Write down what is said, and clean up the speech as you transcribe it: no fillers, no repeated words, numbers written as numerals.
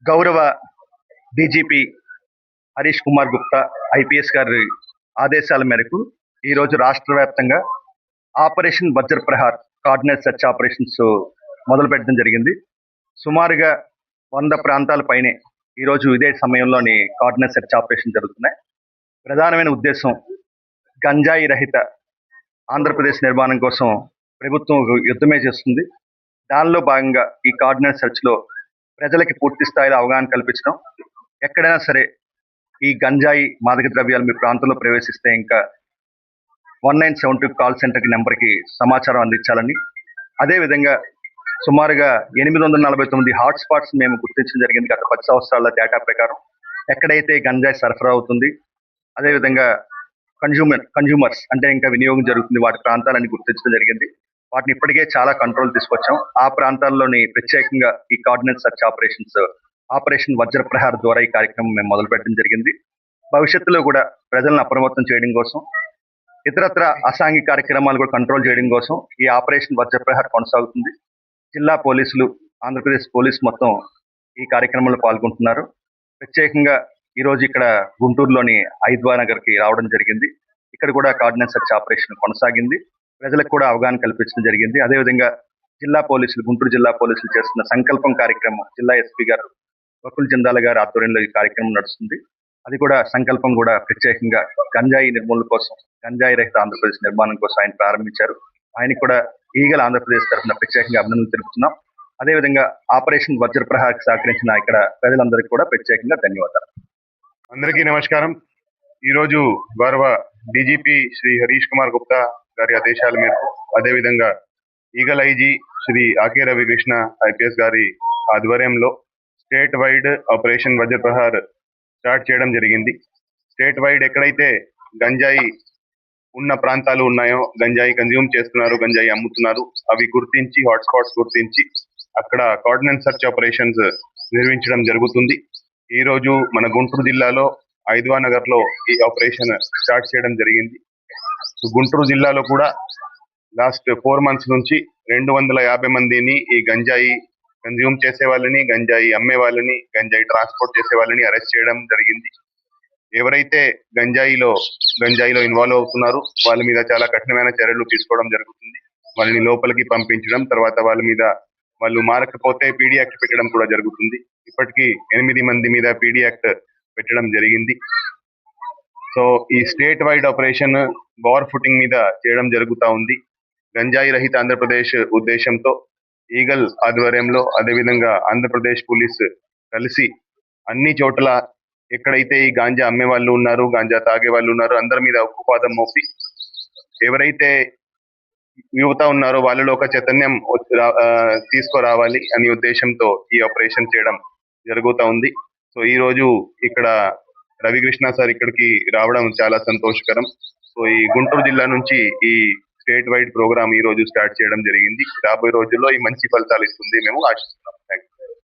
గౌరవ DGP Harish Kumar Gupta IPS గారి ఆదేశాల మేరకు ఈరోజు రాష్ట్ర వ్యాప్తంగా ఆపరేషన్ వజ్రప్రహార్ కార్డినెట్ సెర్చ్ ఆపరేషన్స్ మొదలు పెట్టడం జరిగింది. సుమారుగా 100 ప్రాంతాల పైనే ఈరోజు ఇదే సమయంలోని కార్డినెట్ సెర్చ్ ఆపరేషన్ జరుగుతున్నాయి. ప్రధానమైన ఉద్దేశం గంజాయి రహిత ఆంధ్రప్రదేశ్ నిర్మాణం కోసం ప్రభుత్వం యుద్ధమే చేస్తుంది. దానిలో భాగంగా ఈ కార్డినెట్ సెర్చ్ లో ప్రజలకి పూర్తి స్థాయిలో అవగాహన కల్పించడం, ఎక్కడైనా సరే ఈ గంజాయి మాదక ద్రవ్యాలు మీ ప్రాంతంలో ప్రవేశిస్తే ఇంకా 1972 కాల్ సెంటర్ నెంబర్కి సమాచారం అందించాలని, అదేవిధంగా సుమారుగా 849 హాట్ స్పాట్స్ మేము గుర్తించడం జరిగింది గత 10 సంవత్సరాల డేటా ప్రకారం. ఎక్కడైతే గంజాయి సరఫరా అవుతుంది, అదేవిధంగా కన్జ్యూమర్స్ అంటే ఇంకా వినియోగం జరుగుతుంది, వాటి ప్రాంతాలన్నీ గుర్తించడం జరిగింది. వాటిని ఇప్పటికే చాలా కంట్రోల్ తీసుకొచ్చాం. ఆ ప్రాంతాల్లోని ప్రత్యేకంగా ఈ కార్డినెట్ సెర్చ్ ఆపరేషన్ వజ్రప్రహార్ ద్వారా ఈ కార్యక్రమం మేము మొదలు పెట్టడం జరిగింది. భవిష్యత్తులో కూడా ప్రజలను అప్రమత్తం చేయడం కోసం, ఇతరత్ర అసాంఘిక కార్యక్రమాలు కూడా కంట్రోల్ చేయడం కోసం ఈ ఆపరేషన్ వజ్రప్రహార్ కొనసాగుతుంది. జిల్లా పోలీసులు, ఆంధ్రప్రదేశ్ పోలీసు మొత్తం ఈ కార్యక్రమంలో పాల్గొంటున్నారు. ప్రత్యేకంగా ఈరోజు ఇక్కడ గుంటూరులోని ఐద్వా నగర్కి రావడం జరిగింది. ఇక్కడ కూడా కార్డినెట్ సెర్చ్ ఆపరేషన్ కొనసాగింది. ప్రజలకు కూడా అవగాహన కల్పించడం జరిగింది. అదేవిధంగా గుంటూరు జిల్లా పోలీసులు చేస్తున్న సంకల్పం కార్యక్రమం జిల్లా ఎస్పీ గారు వకుల్ జిందాల్ గారి ఆధ్వర్యంలో ఈ కార్యక్రమం నడుస్తుంది. అది కూడా సంకల్పం కూడా ప్రత్యేకంగా గంజాయి నిర్మూలన కోసం, గంజాయి రహిత ఆంధ్రప్రదేశ్ నిర్మాణం కోసం ఆయన ప్రారంభించారు. ఆయనకు కూడా ఈగల ఆంధ్రప్రదేశ్ తరఫున ప్రత్యేకంగా అభినందనలు తెలుపుతున్నాం. అదేవిధంగా ఆపరేషన్ వజ్రప్రహార్ సహకరించిన ఇక్కడ ప్రజలందరికీ కూడా ప్రత్యేకంగా ధన్యవాదాలు. అందరికీ నమస్కారం. ఈరోజు గౌరవ డీజీపీ శ్రీ హరీష్ కుమార్ గుప్తా గారి ఆదేశాల మేరకు, అదేవిధంగా Eagle IG Shri Ake Ravikrishna IPS గారి ఆధ్వర్యంలో state wide operation Vajraprahar start చేయడం జరిగింది. స్టేట్ వైడ్ ఎక్కడైతే గంజాయి ఉన్న ప్రాంతాలు ఉన్నాయో, గంజాయి కన్జ్యూమ్ చేస్తున్నారు, గంజాయి అమ్ముతున్నారు, అవి గుర్తించి హాట్ స్పాట్స్ గుర్తించి అక్కడ కార్డినెట్ సెర్చ్ ఆపరేషన్స్ నిర్వహించడం జరుగుతుంది. ఈ రోజు మన గుంటూరు జిల్లాలో ఐద్వా నగర్ లో ఈ ఆపరేషన్ స్టార్ట్ చేయడం జరిగింది. గుంటూరు జిల్లాలో కూడా లాస్ట్ 4 months నుంచి 250 మందిని ఈ గంజాయి కన్జ్యూమ్ చేసే వాళ్ళని, గంజాయి అమ్మే వాళ్ళని, గంజాయి ట్రాన్స్పోర్ట్ చేసే వాళ్ళని అరెస్ట్ చేయడం జరిగింది. ఎవరైతే గంజాయిలో ఇన్వాల్వ్ అవుతున్నారో వాళ్ళ మీద చాలా కఠినమైన చర్యలు తీసుకోవడం జరుగుతుంది. వాళ్ళని లోపలికి పంపించడం, తర్వాత వాళ్ళు మారకపోతే పీడీ యాక్ట్ పెట్టడం కూడా జరుగుతుంది. ఇప్పటికీ 8 మంది మీద పీడీ యాక్ట్ పెట్టడం జరిగింది. సో ఈ state wide operation war footing మీద చేయడం జరుగుతా ఉంది. గంజాయి రహిత ఆంధ్రప్రదేశ్ ఉద్దేశంతో ఈగల్ ఆధ్వర్యంలో, అదేవిధంగా ఆంధ్రప్రదేశ్ పోలీస్ కలిసి అన్ని చోట్ల ఎక్కడైతే ఈ గాంజా అమ్మే వాళ్ళు ఉన్నారు, గాంజా తాగే వాళ్ళు ఉన్నారు, అందరి మీద ఉక్కుపాదం మోపి ఎవరైతే యువత ఉన్నారో వాళ్ళలో ఒక చైతన్యం తీసుకురావాలి అనే ఉద్దేశంతో ఈ ఆపరేషన్ చేయడం జరుగుతా ఉంది. సో ఈ రోజు ఇక్కడ రవికృష్ణ సార్ ఇక్కడికి రావడం చాలా సంతోషకరం. సో ఈ గుంటూరు జిల్లా నుంచి ఈ స్టేట్ వైడ్ ప్రోగ్రామ్ ఈ రోజు స్టార్ట్ చేయడం జరిగింది. రాబోయే రోజుల్లో ఈ మంచి ఫలితాలు ఇస్తుంది మేము ఆశిస్తున్నాం. Thank you.